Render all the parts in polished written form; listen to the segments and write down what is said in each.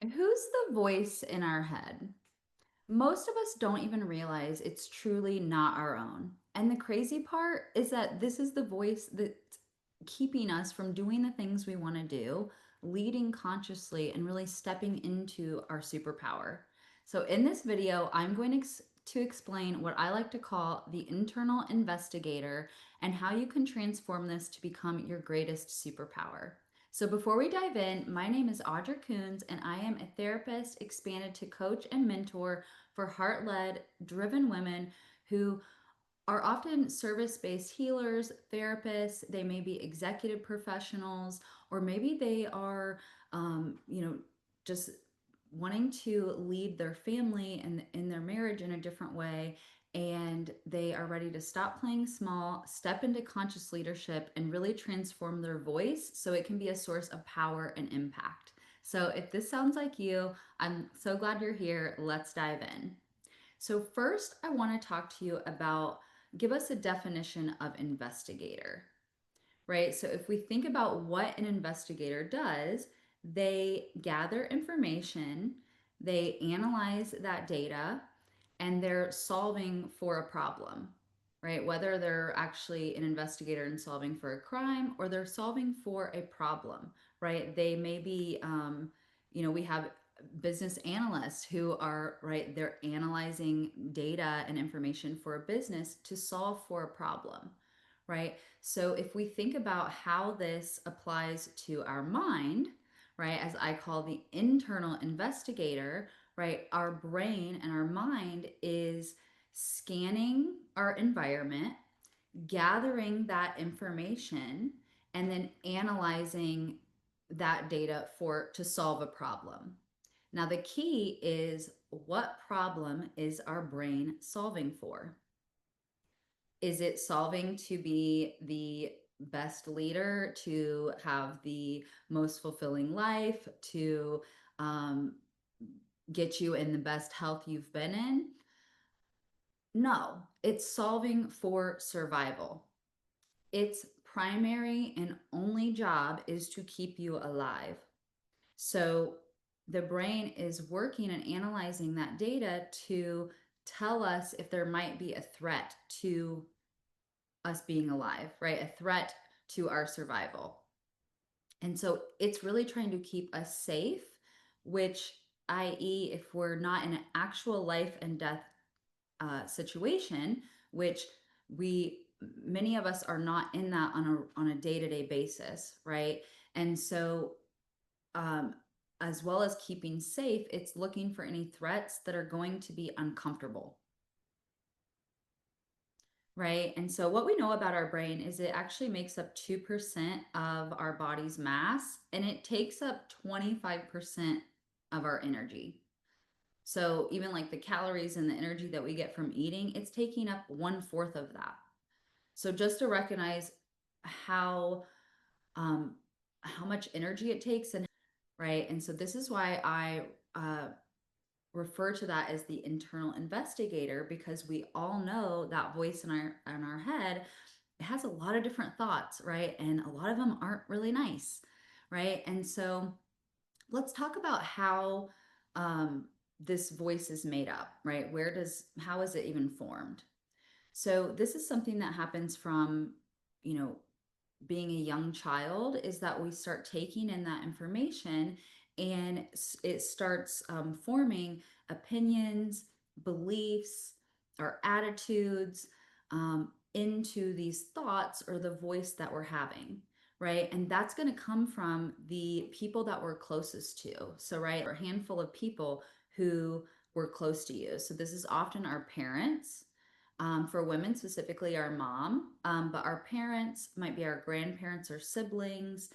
Who's the voice in our head? Most of us don't even realize it's truly not our own. And the crazy part is that this is the voice that's keeping us from doing the things we want to do, leading consciously, and really stepping into our superpower. So, in this video, I'm going to explain what I like to call the internal investigator and how you can transform this to become your greatest superpower. So, before we dive in, my name is Audra Coons, and I am a therapist expanded to coach and mentor for heart led, driven women who are often service based healers, therapists. They may be executive professionals, or maybe they are, just wanting to lead their family and in their marriage in a different way. And they are ready to stop playing small, step into conscious leadership, and really transform their voice so it can be a source of power and impact. So, if this sounds like you, I'm so glad you're here. Let's dive in. So, first, I want to talk to you about give us a definition of investigator, right? So, if we think about what an investigator does, they gather information, they analyze that data, and they're solving for a problem, right? Whether they're actually an investigator and solving for a crime or they're solving for a problem, right? They may be, we have business analysts who are, right, they're analyzing data and information for a business to solve for a problem, right? So if we think about how this applies to our mind, right, as I call the internal investigator, right, our brain and our mind is scanning our environment, gathering that information, and then analyzing that data for to solve a problem. Now the key is what problem is our brain solving for? Is it solving to be the best leader, to have the most fulfilling life, to um, get you in the best health you've been in? No, it's solving for survival. Its primary and only job is to keep you alive. So the brain is working and analyzing that data to tell us if there might be a threat to us being alive, right? A threat to our survival. And so it's really trying to keep us safe, which, i.e., if we're not in an actual life and death situation, which we many of us are not in that on a day-to-day basis, right? And so um, as well as keeping safe, it's looking for any threats that are going to be uncomfortable, right? And so, what we know about our brain is it actually makes up 2% of our body's mass and it takes up 25% of our energy. So, even like the calories and the energy that we get from eating, it's taking up 1/4 of that. So, just to recognize how um, how much energy it takes, and right, and so this is why I refer to that as the internal investigator, because we all know that voice in our head has a lot of different thoughts, right? And a lot of them aren't really nice, right? And so let's talk about how um, this voice is made up, right? How is it even formed? So this is something that happens from, you know, being a young child, is that we start taking in that information and it starts forming opinions, beliefs, our attitudes into these thoughts or the voice that we're having, right? And that's going to come from the people that we're closest to. So, right, or a handful of people who were close to you. So, this is often our parents, for women, specifically our mom, but our parents might be our grandparents or siblings,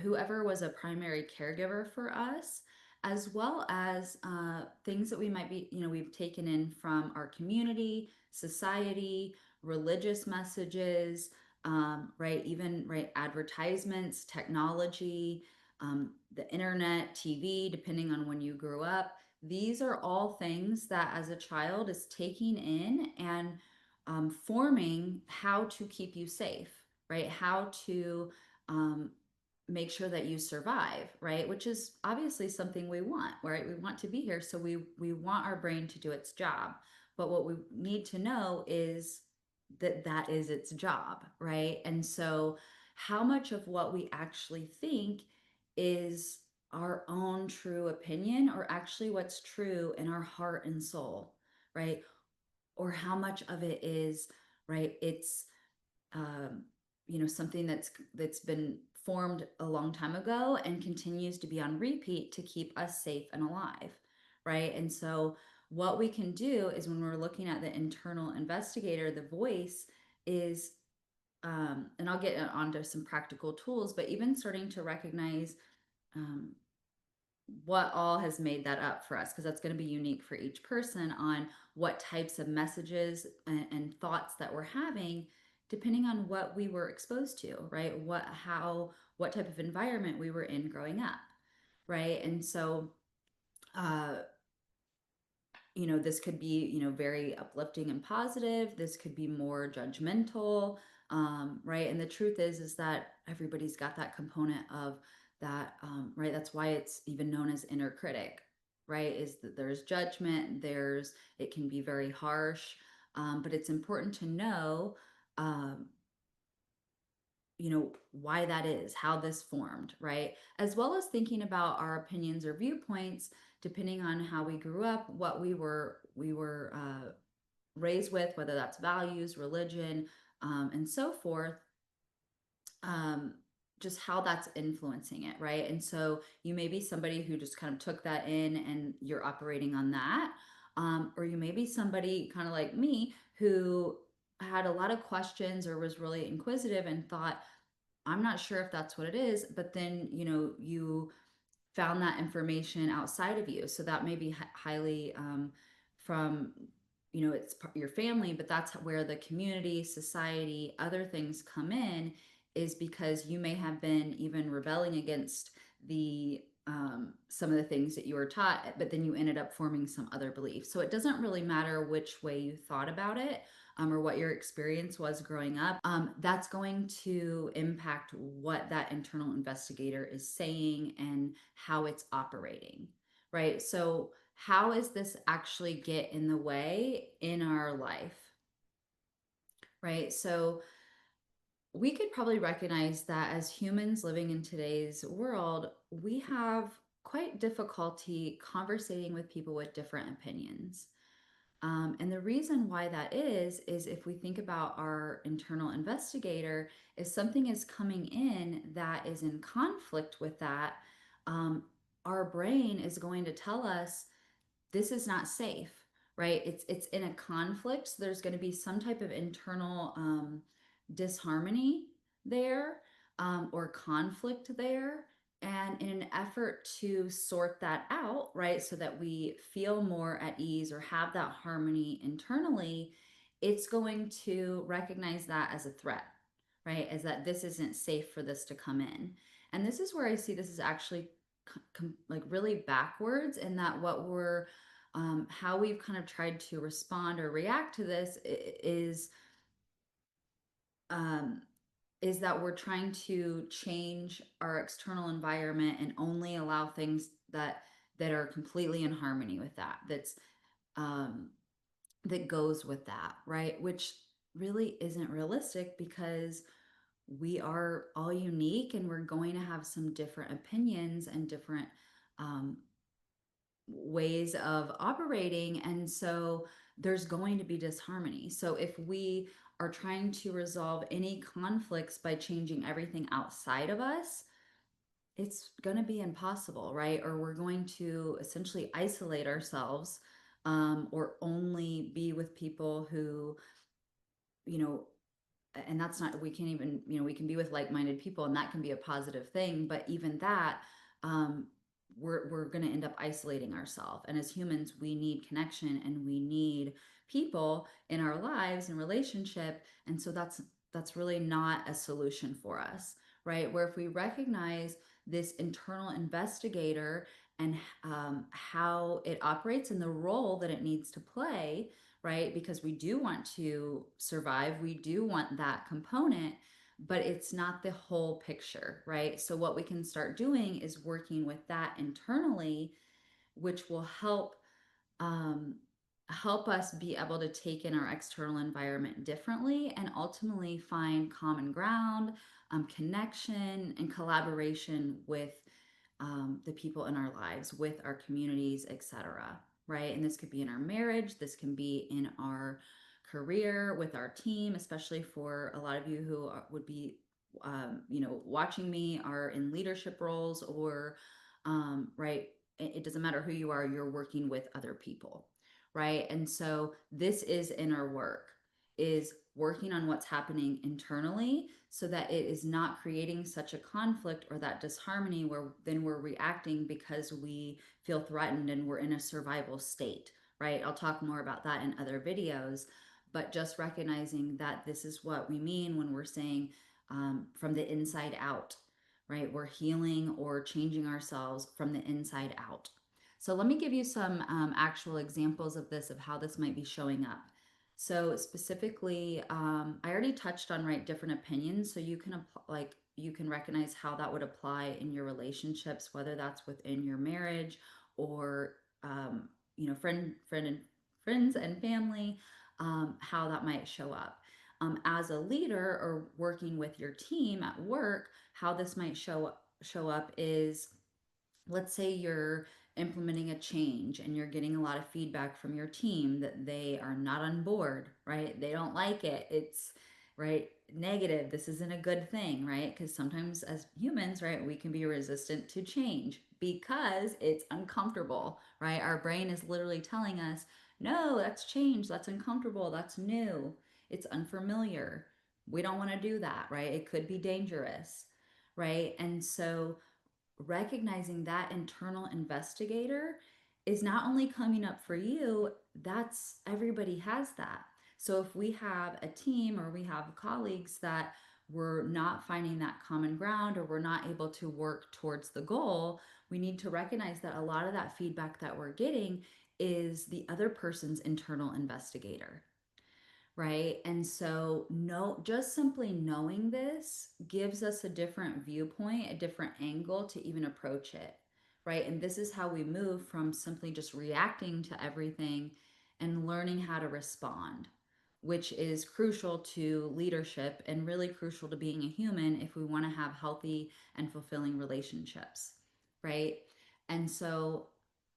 whoever was a primary caregiver for us, as well as things that we might be, we've taken in from our community, society, religious messages, right? Even right advertisements, technology, the internet, TV, depending on when you grew up. These are all things that as a child is taking in and forming how to keep you safe, right? How to um, make sure that you survive, right? Which is obviously something we want, right? We want to be here, so we want our brain to do its job. But what we need to know is that that is its job, right? And so how much of what we actually think is our own true opinion, or actually what's true in our heart and soul, right? Or how much of it is, right, it's um, something that's been formed a long time ago and continues to be on repeat to keep us safe and alive, right? And so what we can do is, when we're looking at the internal investigator, the voice is, and I'll get onto some practical tools, but even starting to recognize um, what all has made that up for us, because that's going to be unique for each person on what types of messages and thoughts that we're having, depending on what we were exposed to, right? What type of environment we were in growing up, right? And so uh this could be, very uplifting and positive. This could be more judgmental, right? And the truth is that everybody's got that component of that, right? That's why it's even known as inner critic, right? Is that there's judgment, it can be very harsh, but it's important to know, um, why that is, how this formed, right? As well as thinking about our opinions or viewpoints depending on how we grew up, what we were raised with, whether that's values, religion, and so forth. um, just how that's influencing it, right? And so you may be somebody who just kind of took that in and you're operating on that, or you may be somebody kind of like me who had a lot of questions or was really inquisitive and thought, I'm not sure if that's what it is, but then you found that information outside of you. So that may be highly, from, it's your family, but that's where the community, society, other things come in, is because you may have been even rebelling against the some of the things that you were taught, but then you ended up forming some other beliefs. So it doesn't really matter which way you thought about it, or what your experience was growing up. That's going to impact what that internal investigator is saying and how it's operating, right? So, how is this actually get in the way in our life, right? So, we could probably recognize that as humans living in today's world, we have quite difficulty conversating with people with different opinions. And the reason why that is if we think about our internal investigator, if something is coming in that is in conflict with that, um, our brain is going to tell us this is not safe, right? It's in a conflict, so there's going to be some type of internal disharmony there, or conflict there. And in an effort to sort that out, right, so that we feel more at ease or have that harmony internally, it's going to recognize that as a threat, right? As that this isn't safe for this to come in. And this is where I see this is actually like really backwards, in that what we're how we've kind of tried to respond or react to this um, is that we're trying to change our external environment and only allow things that are completely in harmony with that. Um, that goes with that, right? Which really isn't realistic, because we are all unique and we're going to have some different opinions and different um, ways of operating. And so there's going to be disharmony. So if we are trying to resolve any conflicts by changing everything outside of us, it's going to be impossible, right? Or we're going to essentially isolate ourselves, or only be with people who, you know, and that's not, we can't even, we can be with like-minded people and that can be a positive thing, but even that, um we're going to end up isolating ourselves. And as humans, we need connection and we need people in our lives and relationship. And so that's really not a solution for us, right? Where if we recognize this internal investigator and how it operates and the role that it needs to play, right? Because we do want to survive, we do want that component. but it's not the whole picture, right? So what we can start doing is working with that internally, which will um, help us be able to take in our external environment differently and ultimately find common ground, connection, and collaboration with the people in our lives, with our communities, etc. Right? And this could be in our marriage, this can be in our career, with our team, especially for a lot of you who would be, watching me are in leadership roles or, right? It doesn't matter who you are, you're working with other people, right? And so this is inner work, is working on what's happening internally so that it is not creating such a conflict or that disharmony where then we're reacting because we feel threatened and we're in a survival state, right? I'll talk more about that in other videos, but just recognizing that this is what we mean when we're saying from the inside out, right? We're healing or changing ourselves from the inside out. So let me give you some actual examples of this, of how this might be showing up. So specifically, I already touched on, right, different opinions. So you can you can recognize how that would apply in your relationships, whether that's within your marriage or friends and family, how that might show up. As a leader or working with your team at work, how this might show up is, let's say you're implementing a change and you're getting a lot of feedback from your team that they are not on board, right? They don't like it. It's right, negative. This isn't a good thing, right? Because sometimes as humans, right, we can be resistant to change because it's uncomfortable, right? Our brain is literally telling us, no, that's change. That's uncomfortable. That's new. It's unfamiliar. We don't want to do that, right? It could be dangerous, right? And so recognizing that internal investigator is not only coming up for you, that's everybody has that. So if we have a team or we have colleagues that we're not finding that common ground or we're not able to work towards the goal, we need to recognize that a lot of that feedback that we're getting is the other person's internal investigator, right? And so, no, just simply knowing this gives us a different viewpoint, a different angle to even approach it, right? And this is how we move from simply just reacting to everything and learning how to respond, which is crucial to leadership and really crucial to being a human if we want to have healthy and fulfilling relationships, right? And so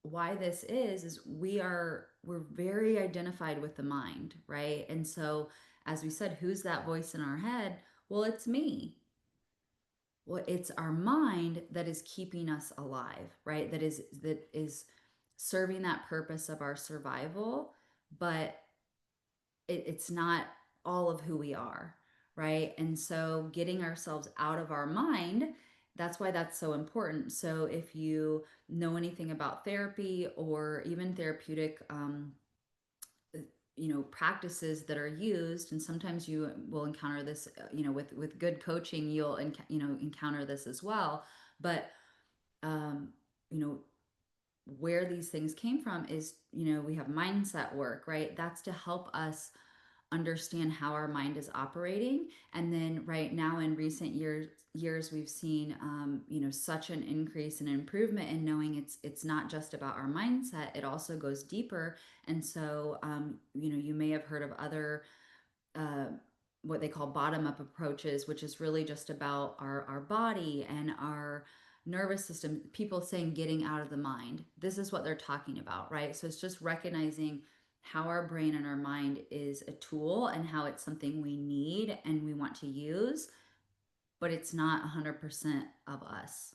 why this is we're very identified with the mind, right? And so as we said, who's that voice in our head? Well, it's me. Well, it's our mind that is keeping us alive, right? That is serving that purpose of our survival, but it's not all of who we are, right? And so getting ourselves out of our mind, that's why that's so important. So if you know anything about therapy or even therapeutic practices that are used, and sometimes you will encounter this, with good coaching you'll encounter this as well, but um you know where these things came from is, we have mindset work, right? That's to help us understand how our mind is operating. And then right now in recent years we've seen such an increase and improvement in knowing it's not just about our mindset, it also goes deeper. And so you may have heard of other uh, what they call bottom up approaches, which is really just about our body and our nervous system. People saying getting out of the mind. This is what they're talking about, right? So it's just recognizing how our brain and our mind is a tool and how it's something we need and we want to use, but it's not 100% of us,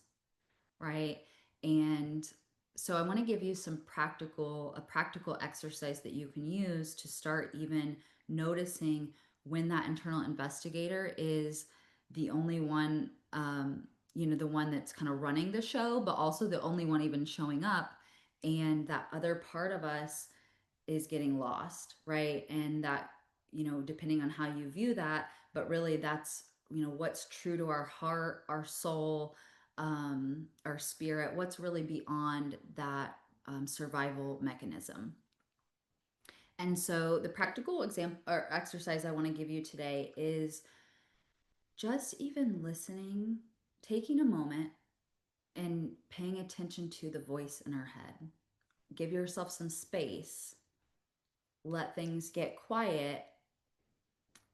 right? And so I want to give you a practical exercise that you can use to start even noticing when that internal investigator is the only one, the one that's kind of running the show, but also the only one even showing up, and that other part of us is getting lost, right? And that, depending on how you view that, but really that's, what's true to our heart, our soul, our spirit, what's really beyond that survival mechanism. And so the practical example or exercise I want to give you today is just even listening, taking a moment and paying attention to the voice in our head. Give yourself some space, let things get quiet,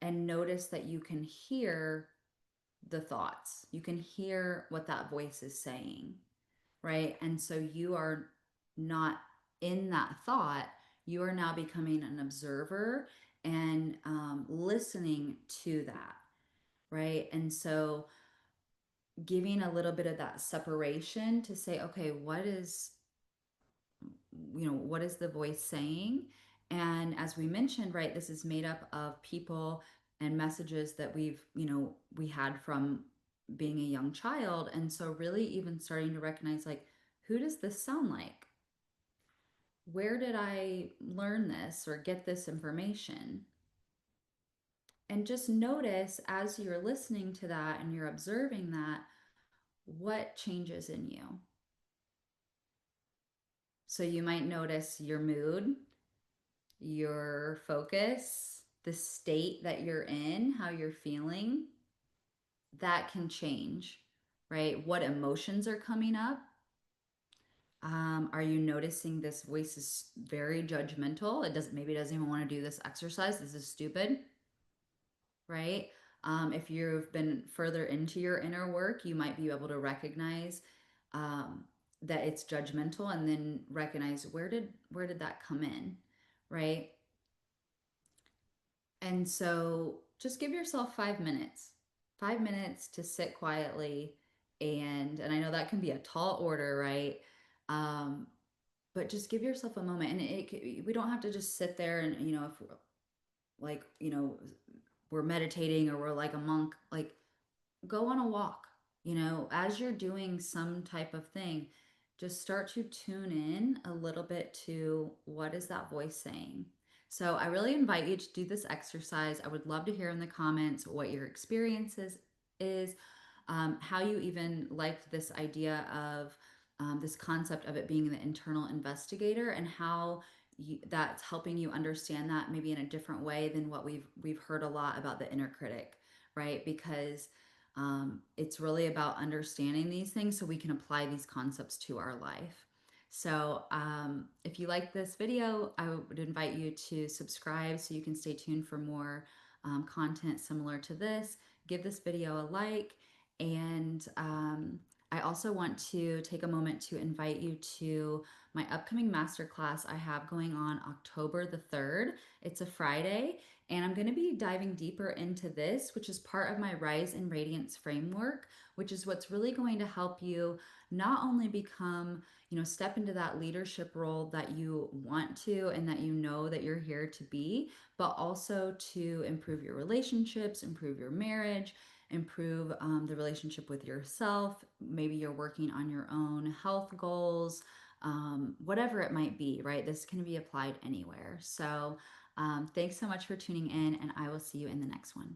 and notice that you can hear the thoughts. You can hear what that voice is saying, right? And so you are not in that thought. You are now becoming an observer and listening to that, right? And so giving a little bit of that separation to say, okay, what is the voice saying? And as we mentioned, right, this is made up of people and messages that we had from being a young child. And so really even starting to recognize, like, who does this sound like? Where did I learn this or get this information? And just notice as you're listening to that and you're observing that, what changes in you. So you might notice your mood, your focus, the state that you're in, how you're feeling. That can change, right? What emotions are coming up? Are you noticing this voice is very judgmental? Maybe it doesn't even want to do this exercise. This is stupid, right? If you've been further into your inner work, you might be able to recognize um, that it's judgmental, and then recognize where did that come in, right? And so just give yourself 5 minutes, 5 minutes to sit quietly. And I know that can be a tall order, right? Um, but just give yourself a moment. And we don't have to just sit there and, if like, we're meditating or we're like a monk, like go on a walk, as you're doing some type of thing, just start to tune in a little bit to what is that voice saying. So I really invite you to do this exercise. I would love to hear in the comments what your experiences is, how you even liked this idea of this concept of it being the internal investigator, and how that's helping you understand that maybe in a different way than what we've heard a lot about the inner critic, right? Because it's really about understanding these things so we can apply these concepts to our life. So, if you like this video, I would invite you to subscribe so you can stay tuned for more content similar to this. Give this video a like, and I also want to take a moment to invite you to my upcoming masterclass I have going on October the 3rd. It's a Friday, and I'm going to be diving deeper into this, which is part of my Rise in Radiance framework, which is what's really going to help you not only become, step into that leadership role that you want to and that you know that you're here to be, but also to improve your relationships, improve your marriage, improve the relationship with yourself. Maybe you're working on your own health goals, whatever it might be, right? This can be applied anywhere. So, thanks so much for tuning in, and I will see you in the next one.